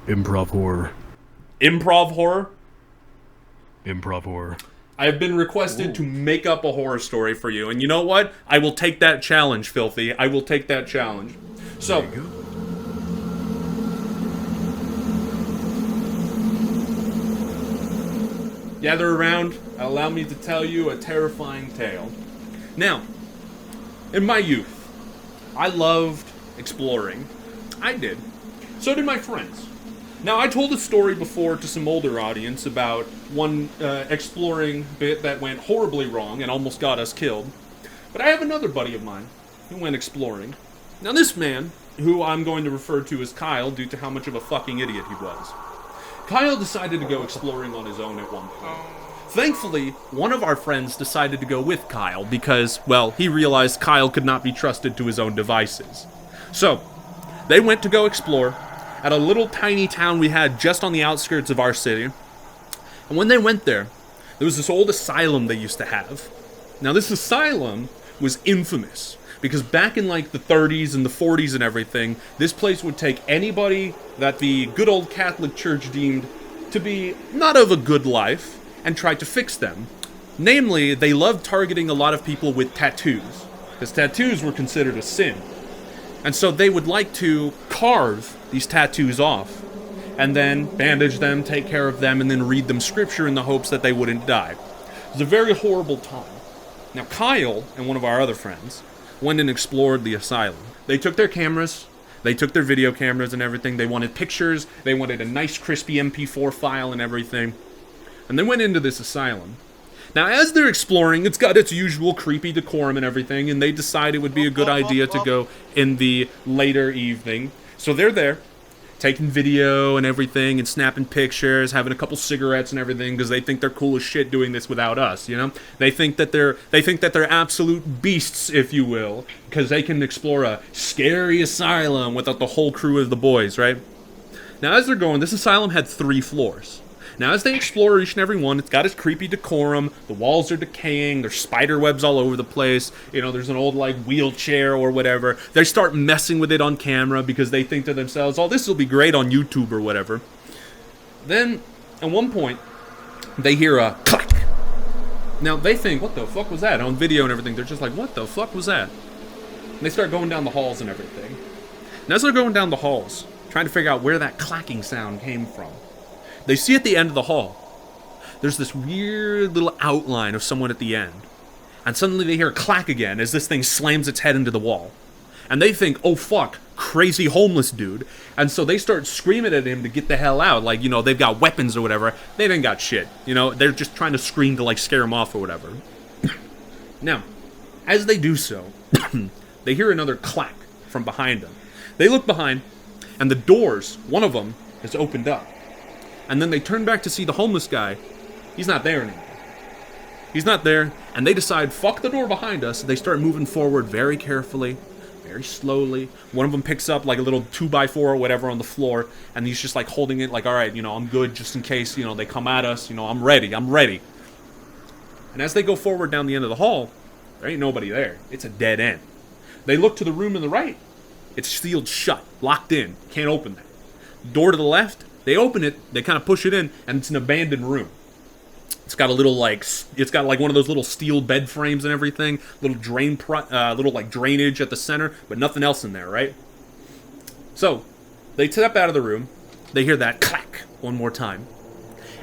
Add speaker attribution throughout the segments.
Speaker 1: Improv horror.
Speaker 2: Improv horror?
Speaker 1: Improv horror.
Speaker 2: I have been requested to make up a horror story for you, and you know what? I will take that challenge, Filthy. I will take that challenge. So,
Speaker 1: There you go.
Speaker 2: gather around. Allow me to tell you a terrifying tale. Now, in my youth, I loved exploring. I did. So did my friends. Now, I told a story before to some older audience about one exploring bit that went horribly wrong and almost got us killed. But I have another buddy of mine who went exploring. Now, this man, who I'm going to refer to as Kyle due to how much of a fucking idiot he was. Kyle decided to go exploring on his own at one point. Thankfully, one of our friends decided to go with Kyle because, well, he realized Kyle could not be trusted to his own devices. So, they went to go explore at a little tiny town we had just on the outskirts of our city. And when they went there was this old asylum they used to have. Now, this asylum was infamous because back in like the 30s and the 40s and everything, this place would take anybody that the good old Catholic Church deemed to be not of a good life and try to fix them. Namely, they loved targeting a lot of people with tattoos, because tattoos were considered a sin. And so they would like to carve these tattoos off, and then bandage them, take care of them, and then read them scripture in the hopes that they wouldn't die. It was a very horrible time. Now, Kyle and one of our other friends went and explored the asylum. They took their cameras, they took their video cameras and everything, they wanted pictures, they wanted a nice crispy MP4 file and everything, and they went into this asylum. Now, as they're exploring, it's got its usual creepy decorum and everything, and they decide it would be a good idea to go in the later evening. So they're there, taking video and everything, and snapping pictures, having a couple cigarettes and everything, because they think they're cool as shit doing this without us, you know? They think that they're absolute beasts, if you will, because they can explore a scary asylum without the whole crew of the boys, right? Now, as they're going, this asylum had 3 floors. Now, as they explore each and every one, it's got its creepy decorum, the walls are decaying, there's spider webs all over the place, you know, there's an old, like, wheelchair or whatever. They start messing with it on camera because they think to themselves, oh, this will be great on YouTube or whatever. Then, at one point, they hear a clack. Now, they think, what the fuck was that? On video and everything, they're just like, what the fuck was that? And they start going down the halls and everything. And as they're going down the halls, trying to figure out where that clacking sound came from, they see at the end of the hall, there's this weird little outline of someone at the end. And suddenly they hear a clack again as this thing slams its head into the wall. And they think, oh fuck, crazy homeless dude. And so they start screaming at him to get the hell out. Like, you know, they've got weapons or whatever. They ain't got shit. You know, they're just trying to scream to like scare him off or whatever. Now, as they do so, they hear another clack from behind them. They look behind, and the doors, one of them, is opened up. And then they turn back to see the homeless guy. He's not there anymore. He's not there, and they decide, fuck the door behind us. They start moving forward very carefully, very slowly. One of them picks up like a little 2x4 or whatever on the floor, and he's just like holding it like, all right, you know, I'm good just in case, you know, they come at us, you know, I'm ready. And as they go forward down the end of the hall, there ain't nobody there. It's a dead end. They look to the room on the right. It's sealed shut, locked in, can't open that. Door to the left, they open it, they kind of push it in, and it's an abandoned room. It's got a little it's got like one of those little steel bed frames and everything, little little like drainage at the center, but nothing else in there, right? So, they step out of the room, they hear that clack one more time,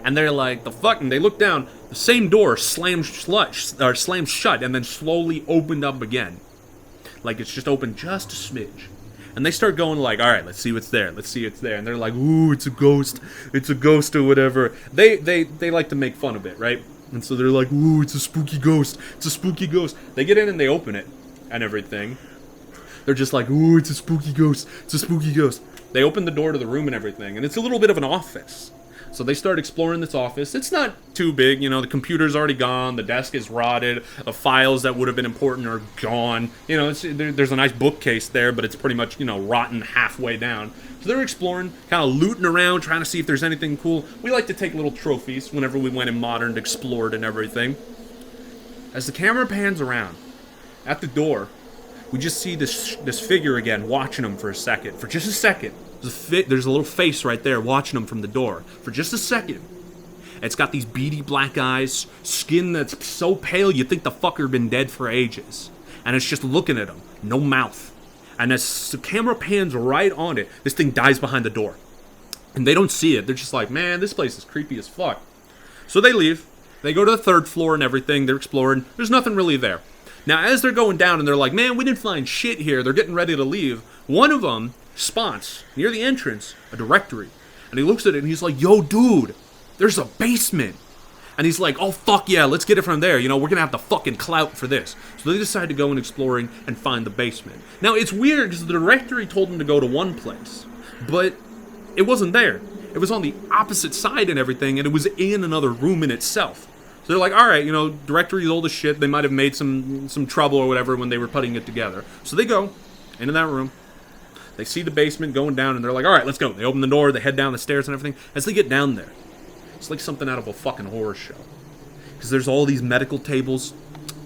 Speaker 2: and they're like, the fuck, and they look down, the same door slammed shut, and then slowly opened up again. Like it's just opened just a smidge. And they start going like, all right, let's see what's there. And they're like, ooh, it's a ghost or whatever. They like to make fun of it, right? And so they're like, ooh, it's a spooky ghost. They get in and they open it and everything. They're just like, ooh, it's a spooky ghost. They open the door to the room and everything, and it's a little bit of an office. So they start exploring this office. It's not too big, you know, the computer's already gone, the desk is rotted, the files that would have been important are gone. You know, there's a nice bookcase there, but it's pretty much, you know, rotten halfway down. So they're exploring, kind of looting around, trying to see if there's anything cool. We like to take little trophies whenever we went in modern, explored and everything. As the camera pans around, at the door, we just see this figure again, watching them for just a second. There's a little face right there watching them from the door for just a second. It's got these beady black eyes, skin that's so pale you think the fucker been dead for ages. And it's just looking at him, no mouth. And as the camera pans right on it, this thing dies behind the door. And they don't see it. They're just like, man, this place is creepy as fuck. So they leave. They go to the 3rd floor and everything. They're exploring. There's nothing really there. Now, as they're going down and they're like, man, we didn't find shit here. They're getting ready to leave. One of them spots, near the entrance, a directory. And he looks at it and he's like, yo, dude, there's a basement. And he's like, oh, fuck yeah, let's get it from there. You know, we're going to have the fucking clout for this. So they decide to go and exploring and find the basement. Now, it's weird because the directory told them to go to one place. But it wasn't there. It was on the opposite side and everything, and it was in another room in itself. So they're like, all right, you know, directory's old as shit. They might have made some trouble or whatever when they were putting it together. So they go into that room. They see the basement going down, and they're like, all right, let's go. They open the door. They head down the stairs and everything. As they get down there, it's like something out of a fucking horror show. Because there's all these medical tables,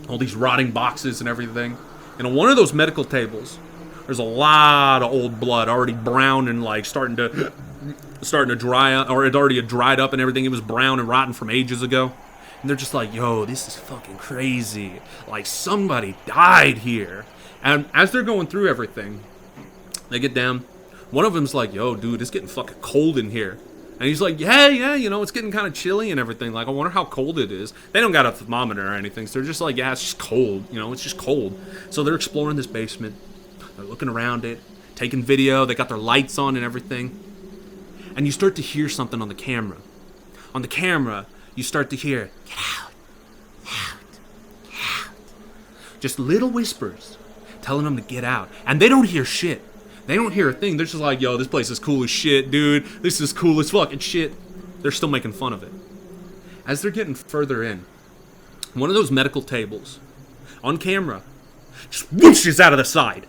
Speaker 2: all these rotting boxes and everything. And on one of those medical tables, there's a lot of old blood, already brown and like starting to dry up, or it already had dried up and everything. It was brown and rotten from ages ago. And they're just like, yo, this is fucking crazy. Like, somebody died here. And as they're going through everything, they get down. One of them's like, yo, dude, it's getting fucking cold in here. And he's like, yeah, you know, it's getting kind of chilly and everything. Like, I wonder how cold it is. They don't got a thermometer or anything, so they're just like, yeah, it's just cold. You know, it's just cold. So they're exploring this basement. They're looking around it, taking video. They got their lights on and everything. And you start to hear something on the camera. On the camera, you start to hear, get out, get out. Just little whispers telling them to get out. And they don't hear shit. They don't hear a thing. They're just like, yo, this place is cool as shit, dude. This is cool as fucking shit. They're still making fun of it. As they're getting further in, one of those medical tables, on camera, just whooshes out of the side.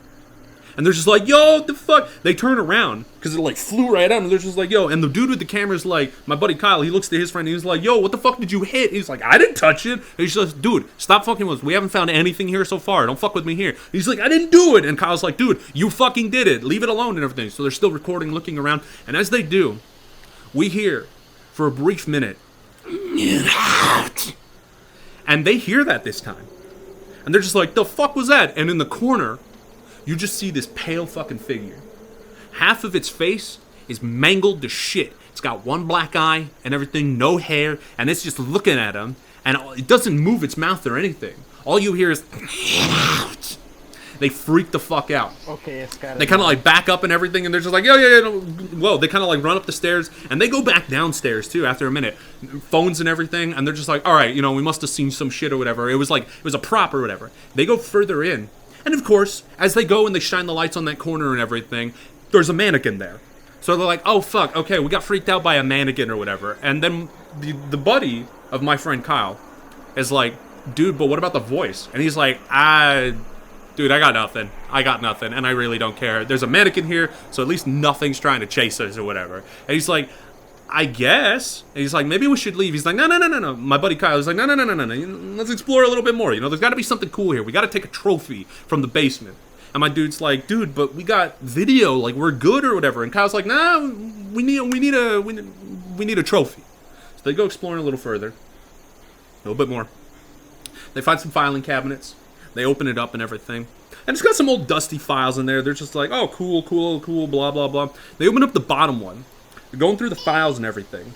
Speaker 2: And they're just like, yo, what the fuck? They turn around, because it like flew right out, and they're just like, yo. And the dude with the camera is like, my buddy Kyle, he looks to his friend, and he's like, yo, what the fuck did you hit? And he's like, I didn't touch it. And he's just, dude, stop fucking with us. We haven't found anything here so far. Don't fuck with me here. And he's like, I didn't do it. And Kyle's like, dude, you fucking did it. Leave it alone and everything. So they're still recording, looking around. And as they do, we hear, for a brief minute, get out. And they hear that this time. And they're just like, the fuck was that? And in the corner, you just see this pale fucking figure. Half of its face is mangled to shit. It's got one black eye and everything, no hair, and it's just looking at him, and it doesn't move its mouth or anything. All you hear is, they freak the fuck out.
Speaker 3: Okay, it's got.
Speaker 2: They kind of like back up and everything, and they're just like, yeah. No. Whoa, they kind of like run up the stairs, and they go back downstairs too after a minute. Phones and everything, and they're just like, all right, you know, we must have seen some shit or whatever. It was a prop or whatever. They go further in. And of course, as they go and they shine the lights on that corner and everything, there's a mannequin there. So they're like, oh fuck, okay, we got freaked out by a mannequin or whatever. And then the buddy of my friend Kyle is like, dude, but what about the voice? And he's like, dude, I got nothing. And I really don't care. There's a mannequin here, so at least nothing's trying to chase us or whatever. And he's like, I guess. And he's like, maybe we should leave. He's like, no. My buddy Kyle is like, no. Let's explore a little bit more. You know, there's got to be something cool here. We got to take a trophy from the basement. And my dude's like, dude, but we got video. Like, we're good or whatever. And Kyle's like, nah, we need a trophy. So they go exploring a little further, a little bit more. They find some filing cabinets. They open it up and everything. And it's got some old dusty files in there. They're just like, oh, cool, blah, blah, blah. They open up the bottom one. They're going through the files and everything.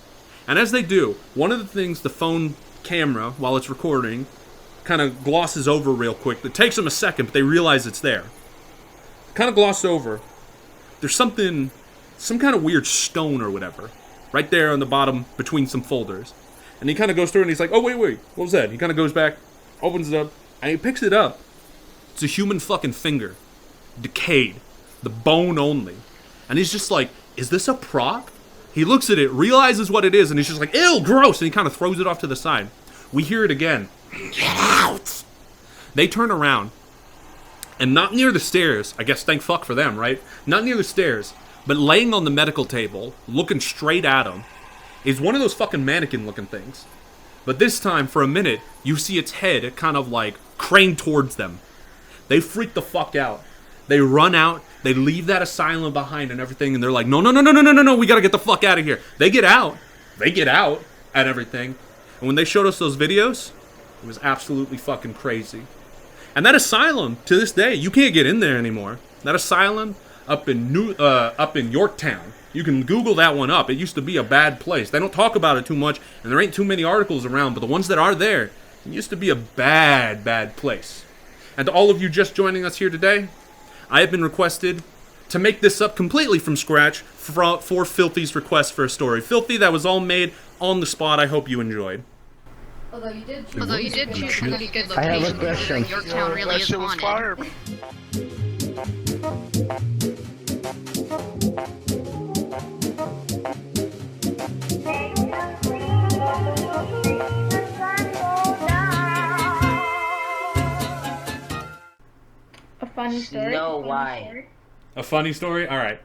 Speaker 2: And as they do, one of the things the phone camera, while it's recording, kind of glosses over real quick. It takes them a second, but they realize it's there. Kind of glossed over. There's some kind of weird stone or whatever, right there on the bottom between some folders. And he kind of goes through and he's like, oh, wait, what was that? He kind of goes back, opens it up, and he picks it up. It's a human fucking finger. Decayed. The bone only. And he's just like, is this a prop? He looks at it, realizes what it is, and he's just like, ew, gross, and he kind of throws it off to the side. We hear it again. Get out! They turn around, and not near the stairs, I guess thank fuck for them, right? Not near the stairs, but laying on the medical table, looking straight at them, is one of those fucking mannequin-looking things. But this time, for a minute, you see its head kind of like craned towards them. They freak the fuck out. They run out. They leave that asylum behind and everything, and they're like, no, we gotta get the fuck out of here. They get out and everything. And when they showed us those videos, it was absolutely fucking crazy. And that asylum, to this day, you can't get in there anymore. That asylum up in Yorktown, you can Google that one up. It used to be a bad place. They don't talk about it too much, and there ain't too many articles around, but the ones that are there, it used to be a bad, bad place. And to all of you just joining us here today, I have been requested to make this up completely from scratch for Filthy's request for a story. Filthy, that was all made on the spot. I hope you enjoyed.
Speaker 3: Although you did choose a pretty good
Speaker 4: I have a
Speaker 3: location,
Speaker 4: question.
Speaker 3: Yorktown really is haunted.
Speaker 5: A funny story.
Speaker 4: No, why?
Speaker 2: A funny story? All right.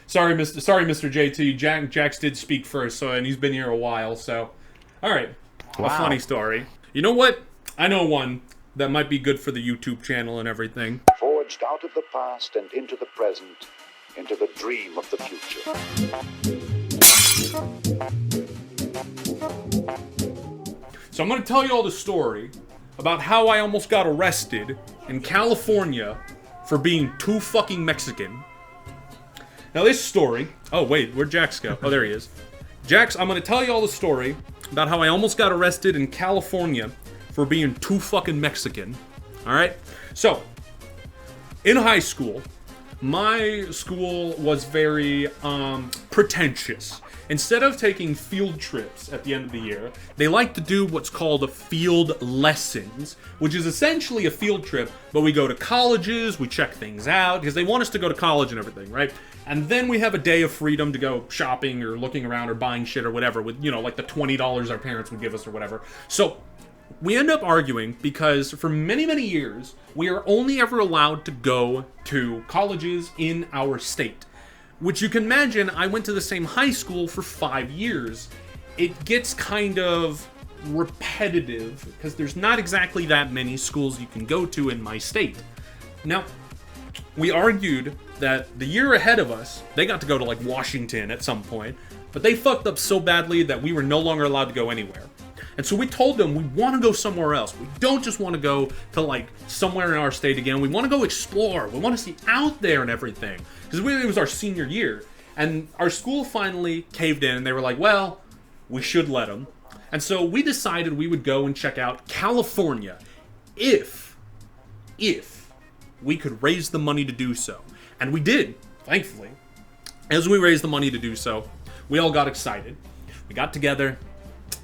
Speaker 2: Sorry, Mr. JT. Jax did speak first, and he's been here a while, so. All right.
Speaker 4: Wow.
Speaker 2: A funny story. You know what? I know one that might be good for the YouTube channel and everything.
Speaker 6: Forged out of the past and into the present, into the dream of the future.
Speaker 2: So I'm going to tell you all the story about how I almost got arrested in California for being too fucking Mexican. Now this story... Oh, wait, where'd Jax go? Oh, there he is. Jax, I'm going to tell you all the story about how I almost got arrested in California for being too fucking Mexican. Alright? So, in high school, my school was very, pretentious. Instead of taking field trips at the end of the year, they like to do what's called a field lessons, which is essentially a field trip, but we go to colleges, we check things out, because they want us to go to college and everything, right? And then we have a day of freedom to go shopping or looking around or buying shit or whatever with, you know, like the $20 our parents would give us or whatever. So, we end up arguing because for many, many years, we are only ever allowed to go to colleges in our state. Which you can imagine, I went to the same high school for 5 years. It gets kind of repetitive because there's not exactly that many schools you can go to in my state. Now, we argued that the year ahead of us, they got to go to like Washington at some point, but they fucked up so badly that we were no longer allowed to go anywhere. And so we told them we want to go somewhere else. We don't just want to go to like somewhere in our state again. We want to go explore. We want to see out there and everything. Because it was our senior year. And our school finally caved in and they were like, well, we should let them. And so we decided we would go and check out California if we could raise the money to do so. And we did, thankfully. As we raised the money to do so, we all got excited. We got together.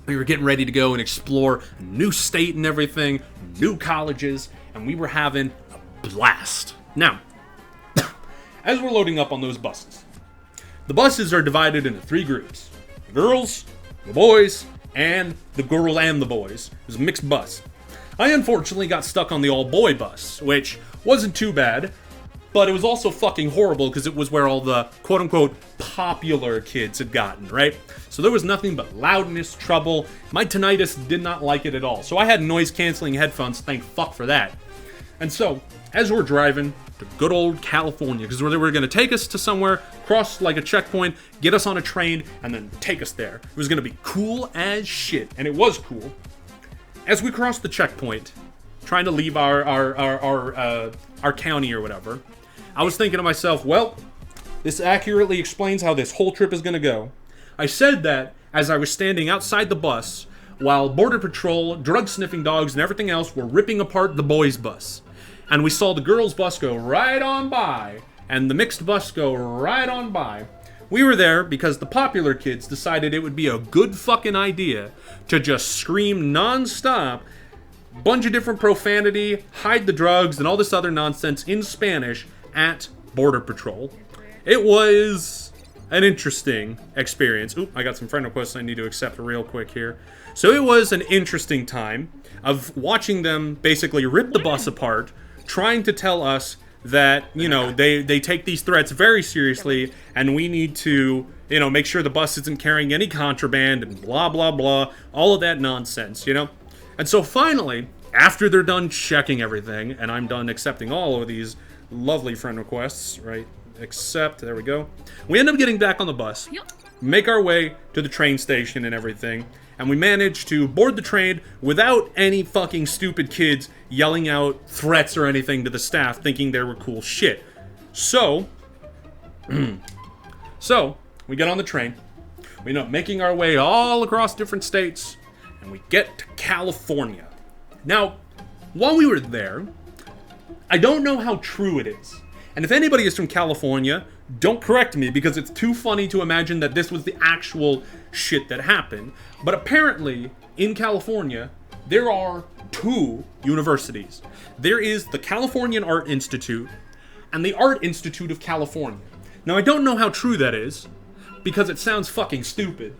Speaker 2: We were getting ready to go and explore a new state and everything, new colleges, and we were having a blast. Now, as we're loading up on those buses, the buses are divided into 3 groups. The girls, the boys, and the girl and the boys. It was a mixed bus. I unfortunately got stuck on the all-boy bus, which wasn't too bad, but it was also fucking horrible because it was where all the quote-unquote popular kids had gotten, right? So there was nothing but loudness, trouble. My tinnitus did not like it at all. So I had noise-canceling headphones, thank fuck for that. And so, as we're driving to good old California, because they were going to take us to somewhere, cross like a checkpoint, get us on a train, and then take us there. It was going to be cool as shit, and it was cool. As we crossed the checkpoint, trying to leave our county or whatever, I was thinking to myself, well, this accurately explains how this whole trip is going to go. I said that as I was standing outside the bus while Border Patrol, drug-sniffing dogs, and everything else were ripping apart the boys' bus. And we saw the girls' bus go right on by, and the mixed bus go right on by. We were there because the popular kids decided it would be a good fucking idea to just scream non-stop, bunch of different profanity, hide the drugs, and all this other nonsense in Spanish at Border Patrol. It was an interesting experience. Oop, I got some friend requests I need to accept real quick here. So it was an interesting time of watching them basically rip the bus apart, trying to tell us that, you know, they take these threats very seriously and we need to, you know, make sure the bus isn't carrying any contraband and blah, blah, blah, all of that nonsense, you know? And so finally, after they're done checking everything and I'm done accepting all of these lovely friend requests, right? Accept, there we go. We end up getting back on the bus, make our way to the train station and everything, and we manage to board the train without any fucking stupid kids yelling out threats or anything to the staff thinking they were cool shit. So, we get on the train, we end up making our way all across different states, and we get to California. Now, while we were there, I don't know how true it is. And if anybody is from California, don't correct me because it's too funny to imagine that this was the actual shit that happened. But apparently, in California, there are 2 universities. There is the Californian Art Institute and the Art Institute of California. Now, I don't know how true that is because it sounds fucking stupid.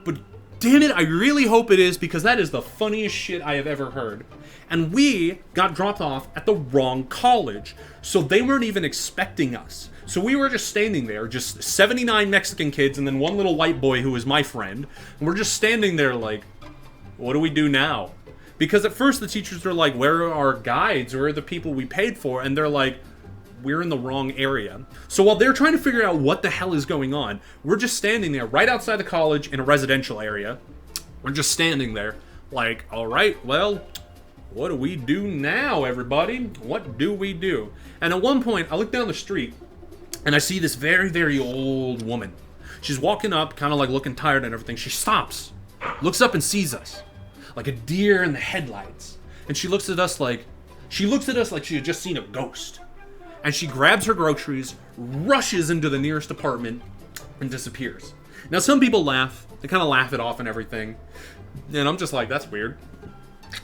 Speaker 2: But damn it, I really hope it is because that is the funniest shit I have ever heard. And we got dropped off at the wrong college, so they weren't even expecting us. So we were just standing there, just 79 Mexican kids and then one little white boy who was my friend. And we're just standing there like, what do we do now? Because at first the teachers are like, where are our guides? Where are the people we paid for? And they're like, we're in the wrong area. So while they're trying to figure out what the hell is going on, we're just standing there right outside the college in a residential area. We're just standing there like, all right, well, what do we do now, everybody? What do we do? And at one point, I look down the street, and I see this very, very old woman. She's walking up, kind of like looking tired and everything. She stops, looks up and sees us, like a deer in the headlights. And she looks at us like she had just seen a ghost. And she grabs her groceries, rushes into the nearest apartment, and disappears. Now, some people laugh. They kind of laugh it off and everything. And I'm just like, that's weird.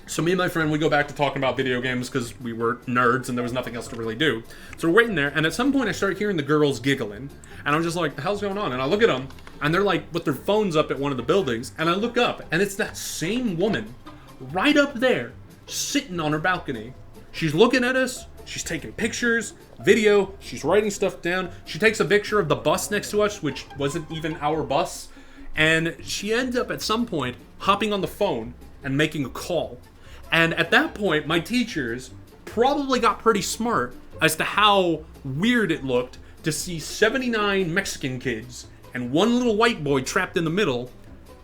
Speaker 2: So me and my friend, we go back to talking about video games because we were nerds and there was nothing else to really do. So we're waiting there, and at some point I start hearing the girls giggling. And I'm just like, the hell's going on? And I look at them, and they're like, with their phones up at one of the buildings. And I look up, and it's that same woman right up there, sitting on her balcony. She's looking at us. She's taking pictures, video. She's writing stuff down. She takes a picture of the bus next to us, which wasn't even our bus. And she ends up at some point hopping on the phone and making a call. And at that point, my teachers probably got pretty smart as to how weird it looked to see 79 Mexican kids and one little white boy trapped in the middle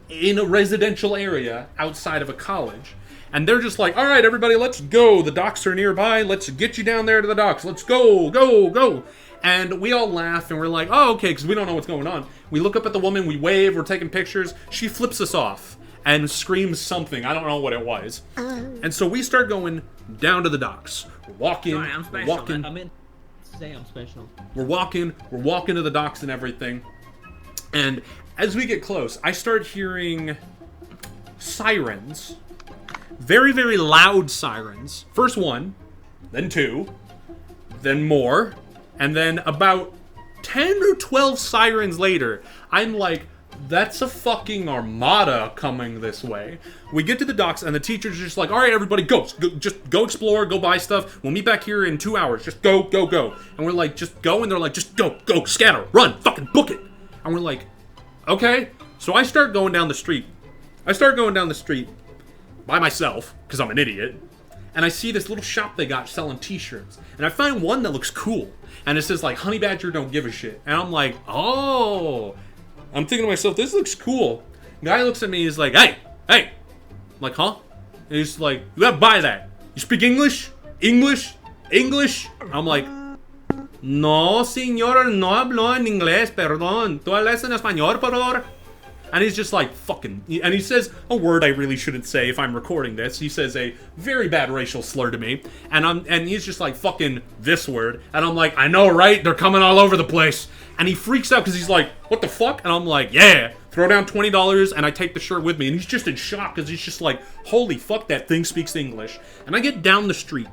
Speaker 2: in a residential area outside of a college. And they're just like, all right, everybody, let's go. The docks are nearby. Let's get you down there to the docks. Let's go, go, go. And we all laugh and we're like, oh, okay, because we don't know what's going on. We look up at the woman, we wave, we're taking pictures. She flips us off and screams something. I don't know what it was. And so we start going down to the docks. We're walking.
Speaker 4: Sorry, I'm special.
Speaker 2: We're walking.
Speaker 4: I meant to say I'm special.
Speaker 2: We're walking to the docks and everything. And as we get close, I start hearing sirens. Very, very loud sirens. First one, then 2, then more, and then about 10 or 12 sirens later, I'm like, that's a fucking armada coming this way. We get to the docks, and the teacher's just like, all right, everybody, just go explore, go buy stuff. We'll meet back here in 2 hours. Just go, go, go. And we're like, just go, and they're like, just go, scatter, run, fucking book it. And we're like, okay. So I start going down the street. By myself, because I'm an idiot, and I see this little shop they got selling t-shirts, and I find one that looks cool, and it says like, Honey Badger don't give a shit, and I'm like, oh, I'm thinking to myself, this looks cool. Guy looks at me, he's like, hey, I'm like, huh? And he's like, you gotta buy that. You speak English? I'm like, no, señor, no hablo en inglés, perdón. ¿Tú hablas en español, por favor? And he's just like, fucking, and he says a word I really shouldn't say if I'm recording this. He says a very bad racial slur to me, and he's just like, fucking this word. And I'm like, I know, right? They're coming all over the place. And he freaks out because he's like, what the fuck? And I'm like, yeah, throw down $20, and I take the shirt with me. And he's just in shock because he's just like, holy fuck, that thing speaks English. And I get down the street.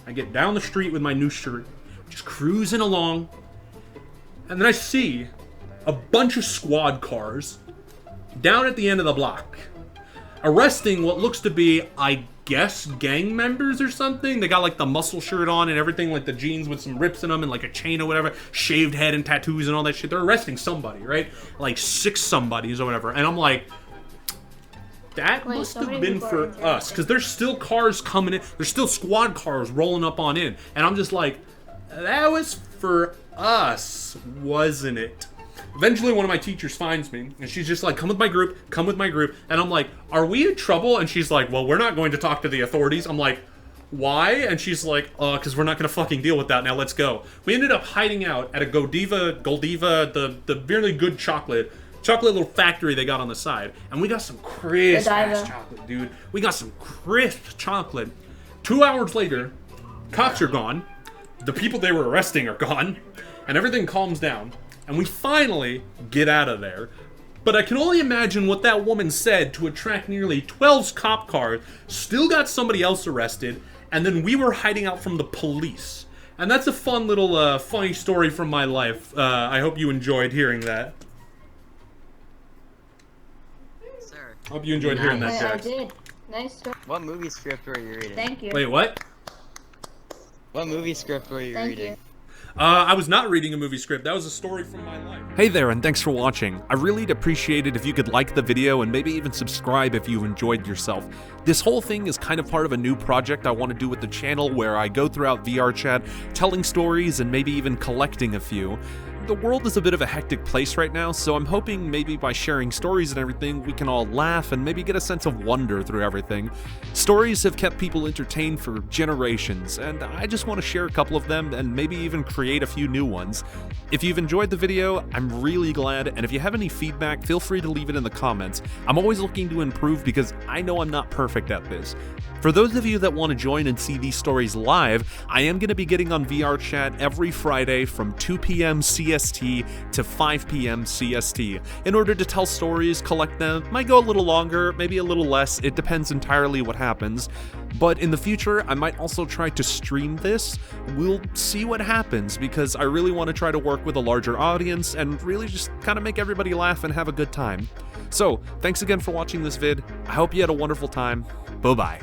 Speaker 2: With my new shirt, just cruising along. And then I see a bunch of squad cars down at the end of the block, arresting what looks to be, I guess, gang members or something. They got like the muscle shirt on and everything, like the jeans with some rips in them and like a chain or whatever, shaved head and tattoos and all that shit. They're arresting somebody, right? Like 6 somebodies or whatever. And I'm like, that must have been for us, because there's still cars coming in. There's still squad cars rolling up on in. And I'm just like, That was for us, wasn't it? Eventually, one of my teachers finds me, and she's just like, come with my group, come with my group. And I'm like, are we in trouble? And she's like, well, we're not going to talk to the authorities. I'm like, why? And she's like, because we're not going to fucking deal with that. Now let's go. We ended up hiding out at a Goldiva, the really good chocolate little factory they got on the side. And we got some crisp ass chocolate, dude. We got some crisp chocolate. 2 hours later, cops are gone. The people they were arresting are gone. And everything calms down. And we finally get out of there. But I can only imagine what that woman said to attract nearly 12 cop cars, still got somebody else arrested, and then we were hiding out from the police. And that's a fun little funny story from my life. I hope you enjoyed hearing that.
Speaker 7: Sir.
Speaker 2: I hope you enjoyed hearing that, Jax.
Speaker 5: I did. Nice story.
Speaker 7: What movie script were you reading?
Speaker 5: Thank you.
Speaker 2: Wait, what?
Speaker 7: What movie script were you
Speaker 5: Thank
Speaker 7: reading?
Speaker 5: you.
Speaker 2: I was not reading a movie script. That was a story from my life.
Speaker 1: Hey there, and thanks for watching. I really'd appreciate it if you could like the video and maybe even subscribe if you enjoyed yourself. This whole thing is kind of part of a new project I want to do with the channel where I go throughout VR chat, telling stories and maybe even collecting a few. The world is a bit of a hectic place right now, so I'm hoping maybe by sharing stories and everything, we can all laugh and maybe get a sense of wonder through everything. Stories have kept people entertained for generations, and I just want to share a couple of them and maybe even create a few new ones. If you've enjoyed the video, I'm really glad, and if you have any feedback, feel free to leave it in the comments. I'm always looking to improve because I know I'm not perfect at this. For those of you that want to join and see these stories live, I am going to be getting on VR chat every Friday from 2 p.m. CST to 5 p.m. CST. In order to tell stories, collect them, might go a little longer, maybe a little less, it depends entirely what happens. But in the future, I might also try to stream this. We'll see what happens because I really want to try to work with a larger audience and really just kind of make everybody laugh and have a good time. So, thanks again for watching this vid. I hope you had a wonderful time. Bye-bye.